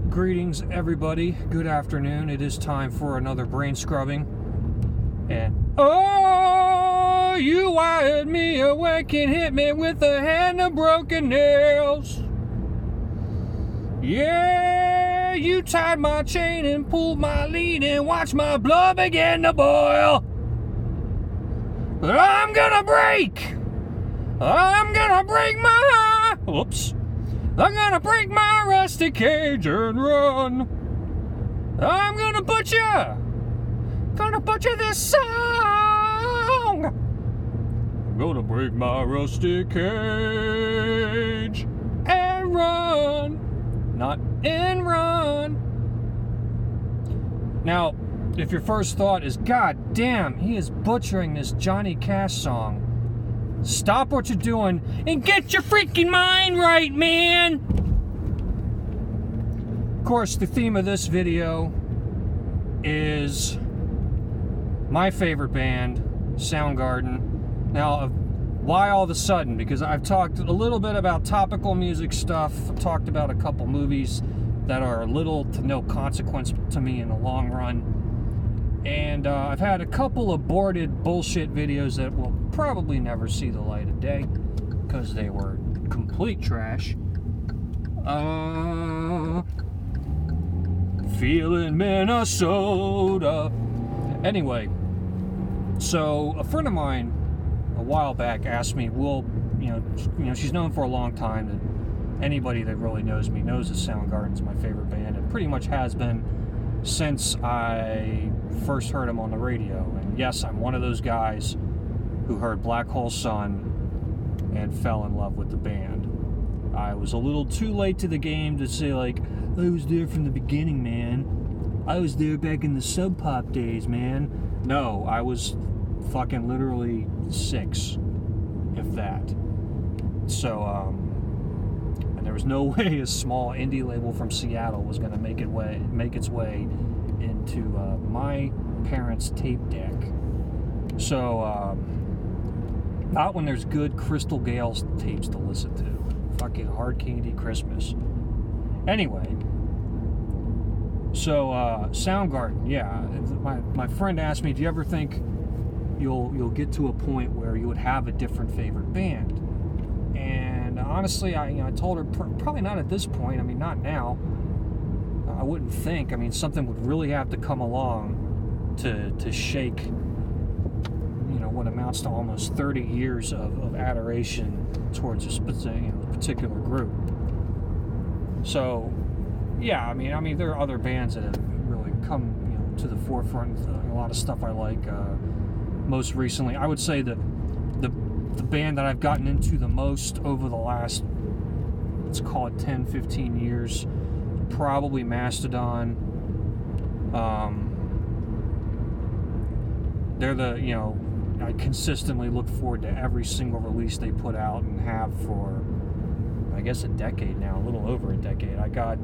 Greetings, everybody. Good afternoon. It is time for another brain scrubbing. And oh, you wired me awake and hit me with a hand of broken nails. Yeah, you tied my chain and pulled my lead and watched my blood begin to boil. But I'm gonna break my... Whoops. I'm gonna break my rusty cage and run. I'm gonna butcher this song. I'm gonna break my rusty cage and run. Not and run. Now, if your first thought is, God damn, he is butchering this Johnny Cash song, stop what you're doing and get your freaking mind right, man! Of course, the theme of this video is my favorite band, Soundgarden. Now, why all of a sudden? Because I've talked a little bit about topical music stuff, I've talked about a couple movies that are little to no consequence to me in the long run. And I've had a couple aborted bullshit videos that will probably never see the light of day because they were complete trash. Feeling Minnesota. Anyway, so a friend of mine a while back asked me, well, you know, she's known for a long time that anybody that really knows me knows that Soundgarden's my favorite band. It pretty much has been since I first heard him on the radio. And yes, I'm one of those guys who heard Black Hole Sun and fell in love with the band. I was a little too late to the game to say, like, I was there from the beginning, man. I was there back in the Sub Pop days, man. No, I was fucking literally 6, if that. So, and there was no way a small indie label from Seattle was going to make its way into my parents' tape deck. So, not when there's good Crystal Gales tapes to listen to. Fucking Hard Candy Christmas. Anyway, so Soundgarden, yeah. My friend asked me, do you ever think you'll get to a point where you would have a different favorite band? And honestly, I told her probably not at this point. I mean, not now. I wouldn't think. I mean, something would really have to come along to shake, what amounts to almost 30 years of adoration towards this particular group. So, yeah, I mean, there are other bands that have really come, to the forefront. A lot of stuff I like. Most recently, I would say that the band that I've gotten into the most over the last, let's call it 10, 15 years, probably Mastodon. They're I consistently look forward to every single release they put out and have for, I guess, a decade now, a little over a decade. I got,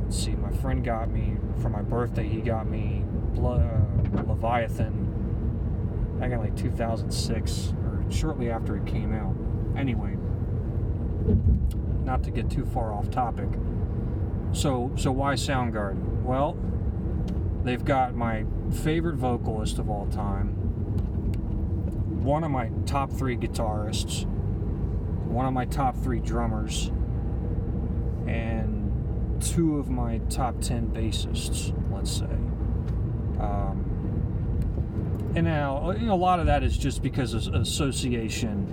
let's see, my friend got me, for my birthday, he got me Leviathan back in like 2006, or shortly after it came out. Anyway, not to get too far off topic. So why Soundgarden? Well, they've got my favorite vocalist of all time, one of my top 3 guitarists, one of my top 3 drummers, and 2 of my top 10 bassists, let's say. And now, a lot of that is just because of association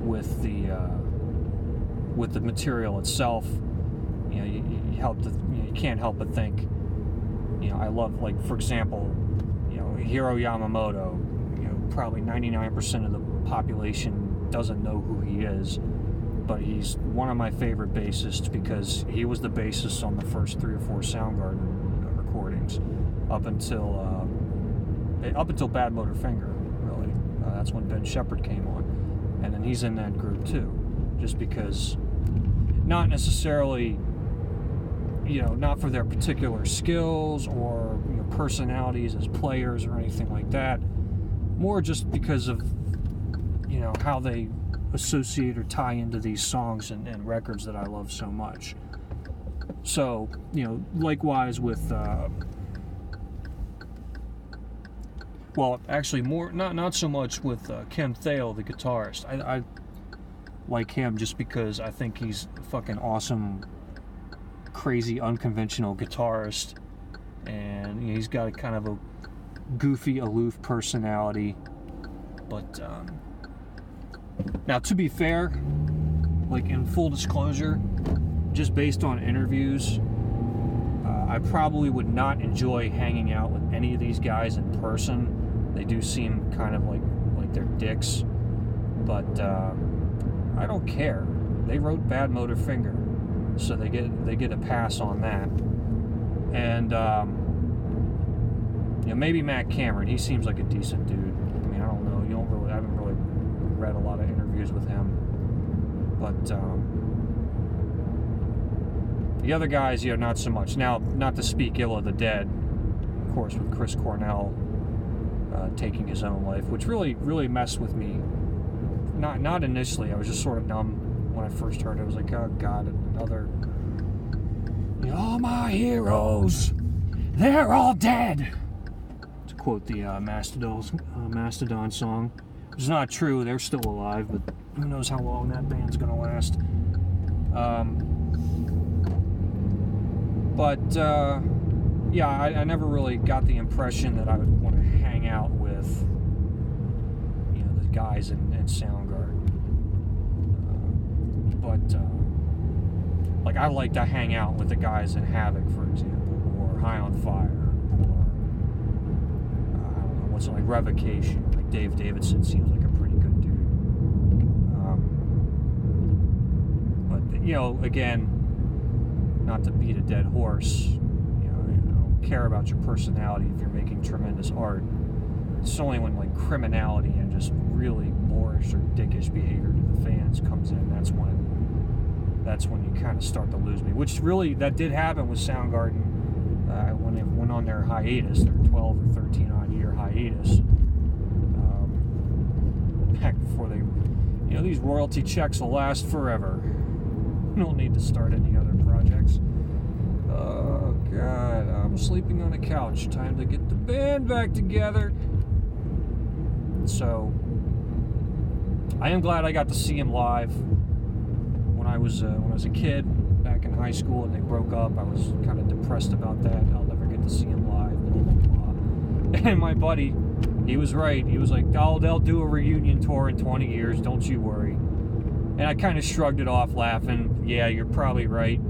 with the material itself. You can't help but think. I love, like, for example, Hiro Yamamoto. Probably 99% of the population doesn't know who he is, but he's one of my favorite bassists because he was the bassist on the first 3 or 4 Soundgarden recordings up until Bad Motor Finger, really. That's when Ben Shepherd came on, and then he's in that group too, just because, not necessarily, not for their particular skills or personalities as players or anything like that, more just because of how they associate or tie into these songs and records that I love so much. So, likewise with, well, actually not so much with Kim Thale, the guitarist. I like him just because I think he's a fucking awesome, crazy, unconventional guitarist, and he's got a kind of a goofy, aloof personality. But now, to be fair, like in full disclosure, just based on interviews, I probably would not enjoy hanging out with any of these guys in person. They do seem kind of like they're dicks, but I don't care. They wrote Bad Motor Finger, so they get a pass on that. And maybe Matt Cameron. He seems like a decent dude. I mean, I don't know. I haven't really read a lot of interviews with him, but the other guys, not so much. Now, not to speak ill of the dead, of course, with Chris Cornell taking his own life, which really, really messed with me. Not initially. I was just sort of numb when I first heard it. I was like, oh God, another. All my heroes, they're all dead. To quote the Mastodon song. It's not true. They're still alive, but who knows how long that band's gonna last. I never really got the impression that I would want to hang out with, the guys in Soundgarden. Like I like to hang out with the guys in Havoc, for example, or High on Fire, or I don't know, what's it like, Revocation. Like Dave Davidson seems like a pretty good dude. Again, not to beat a dead horse, I don't care about your personality if you're making tremendous art. It's only when like criminality and just really boorish or dickish behavior to the fans comes in, that's when you kind of start to lose me. Which really, that did happen with Soundgarden when they went on their hiatus, their 12 or 13 odd year hiatus. Back before they, these royalty checks will last forever. We don't need to start any other projects. Oh God, I'm sleeping on a couch. Time to get the band back together. So, I am glad I got to see him live. When I was a kid, back in high school, and they broke up, I was kind of depressed about that. I'll never get to see him live, blah, blah, blah. And my buddy, he was right. He was like, oh, they'll do a reunion tour in 20 years, don't you worry. And I kind of shrugged it off, laughing. Yeah, you're probably right.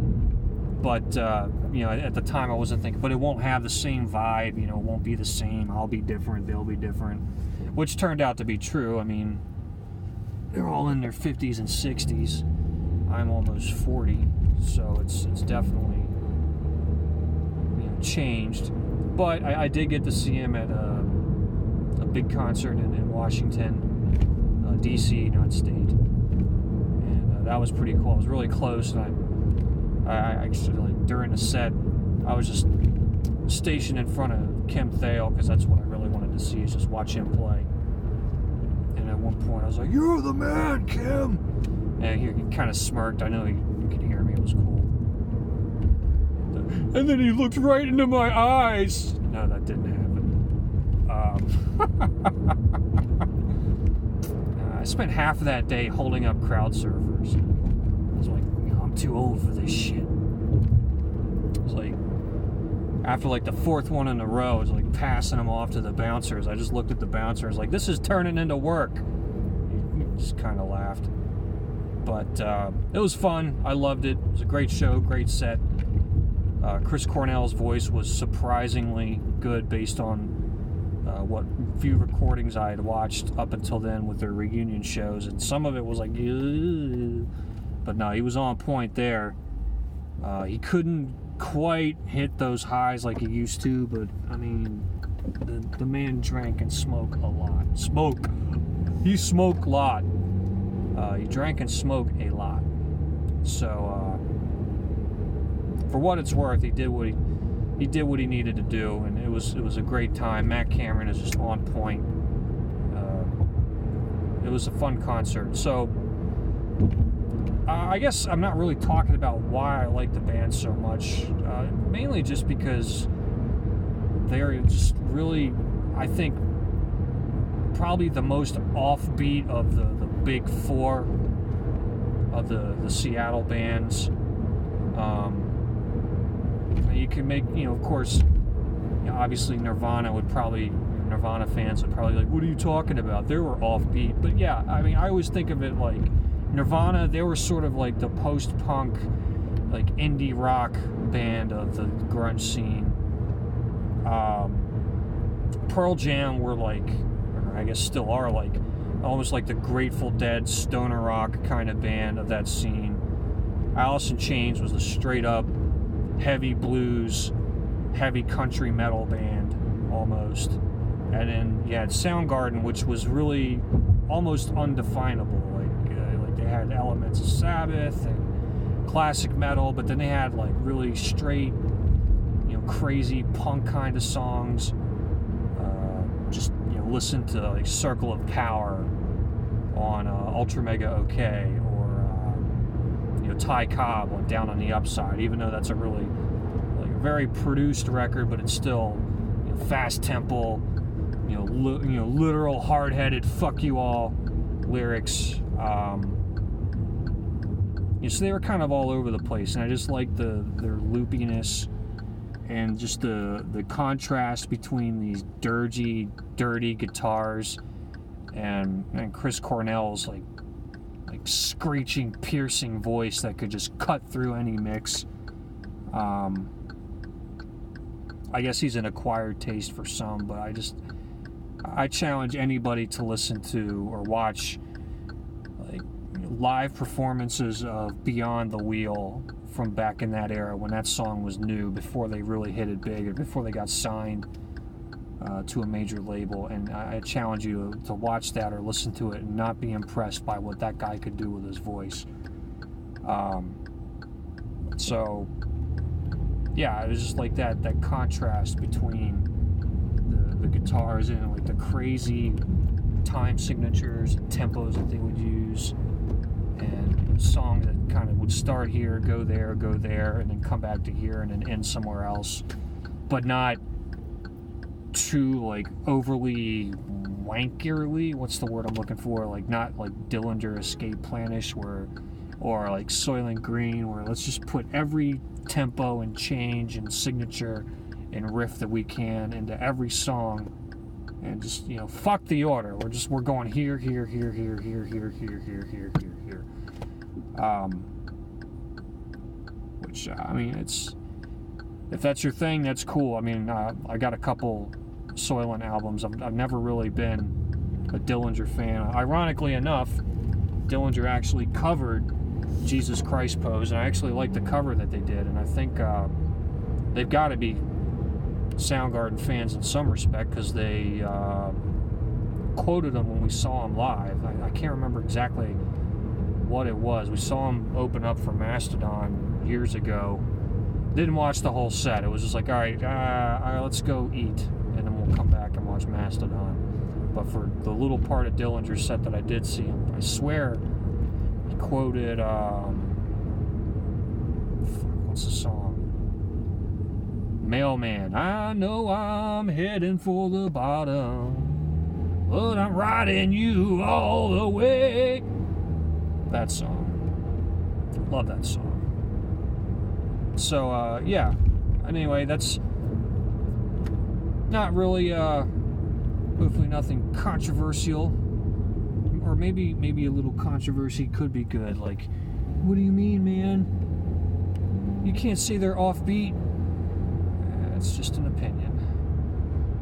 But, at the time I wasn't thinking, but it won't have the same vibe, it won't be the same. I'll be different, they'll be different. Which turned out to be true. I mean, they're all in their 50s and 60s. I'm almost 40, so it's definitely changed. But I did get to see him at a big concert in Washington, D.C., not state, and that was pretty cool. I was really close, and I actually, like, during the set, I was just stationed in front of Kim Thale because that's what I really wanted to see, is just watch him play. And at one point, I was like, "You're the man, Kim." And he kind of smirked. I know he could hear me. It was cool. And then he looked right into my eyes. No, that didn't happen. I spent half of that day holding up crowd surfers. I was like, I'm too old for this shit. It was like, after like the fourth one in a row, I was like passing them off to the bouncers. I just looked at the bouncers like, this is turning into work. He just kind of laughed. But it was fun. I loved it. It was a great show, great set. Chris Cornell's voice was surprisingly good based on what few recordings I had watched up until then with their reunion shows. And some of it was like, ugh. But no, he was on point there. He couldn't quite hit those highs like he used to, but I mean, the man drank and smoked a lot. He smoked a lot. He drank and smoked a lot. So, for what it's worth, he did what he needed to do, and it was a great time. Matt Cameron is just on point. It was a fun concert. So, I guess I'm not really talking about why I like the band so much. Mainly just because they're just really, I think, probably the most offbeat of the big four of the Seattle bands. You can make, of course, obviously Nirvana fans would probably like, what are you talking about? They were offbeat. But yeah, I mean, I always think of it like Nirvana, they were sort of like the post-punk, like indie rock band of the grunge scene. Pearl Jam were like, or I guess still are like, almost like the Grateful Dead stoner rock kind of band of that scene. Alice in Chains was the straight up heavy blues, heavy country metal band almost. And then you had Soundgarden, which was really almost undefinable. Like they had elements of Sabbath and classic metal, but then they had like really straight, crazy punk kind of songs. Just listen to like Circle of Power on Ultra Mega OK, or Ty Cobb on Down on the Upside. Even though that's a really like a very produced record, but it's still fast tempo, literal hard-headed fuck you all lyrics. So they were kind of all over the place, and I just liked their loopiness and just the contrast between these dirty guitars and Chris Cornell's like screeching, piercing voice that could just cut through any mix. I guess he's an acquired taste for some, but I challenge anybody to listen to or watch like live performances of Beyond the Wheel from back in that era when that song was new, before they really hit it big, or before they got signed to a major label. And I challenge you to watch that or listen to it and not be impressed by what that guy could do with his voice. So yeah, it was just like that contrast between the guitars and like the crazy time signatures and tempos that they would use, and songs that kind of would start here, go there, and then come back to here and then end somewhere else, but not too like overly wankerly, what's the word I'm looking for, like not like Dillinger Escape Plan-ish, or like Soylent Green, where let's just put every tempo and change and signature and riff that we can into every song, and just fuck the order, we're going here, which I mean, it's, if that's your thing, that's cool. I mean, I got a couple Soylent albums. I've never really been a Dillinger fan. Ironically enough, Dillinger actually covered Jesus Christ Pose, and I actually like the cover that they did, and I think they've got to be Soundgarden fans in some respect, because they quoted them when we saw them live. I can't remember exactly what it was. We saw them open up for Mastodon years ago. Didn't watch the whole set. It was just like, all right, let's go eat, and then we'll come back and watch Mastodon. But for the little part of Dillinger's set that I did see him, I swear he quoted, what's the song? Mailman. I know I'm heading for the bottom, but I'm riding you all the way. That song. Love that song. So, yeah. Anyway, that's not really, hopefully nothing controversial. Or maybe a little controversy could be good. Like, what do you mean, man? You can't say they're offbeat. It's just an opinion.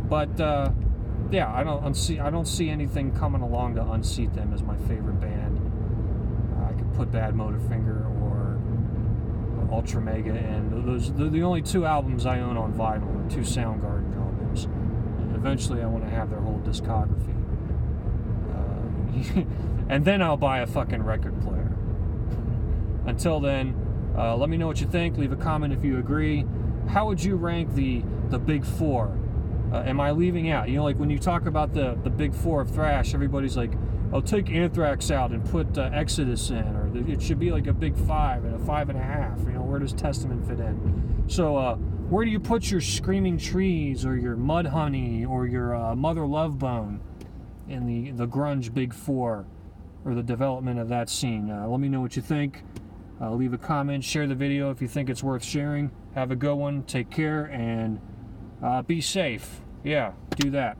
But, yeah, I don't see anything coming along to unseat them as my favorite band. I could put Bad Motorfinger or Ultra Mega in. Those are the only two albums I own on vinyl, or two Soundgarden albums. And eventually I want to have their whole discography. And then I'll buy a fucking record player. Until then, let me know what you think. Leave a comment if you agree. How would you rank the big four? Am I leaving out? Like when you talk about the big four of thrash, everybody's like, I'll take Anthrax out and put Exodus in, or it should be like a big 5 and a 5.5. You know, where does Testament fit in? So where do you put your Screaming Trees, or your Mudhoney, or your Mother Love Bone in the grunge big 4, or the development of that scene? Let me know what you think. Leave a comment, share the video if you think it's worth sharing. Have a good one, take care, and be safe. Yeah, do that.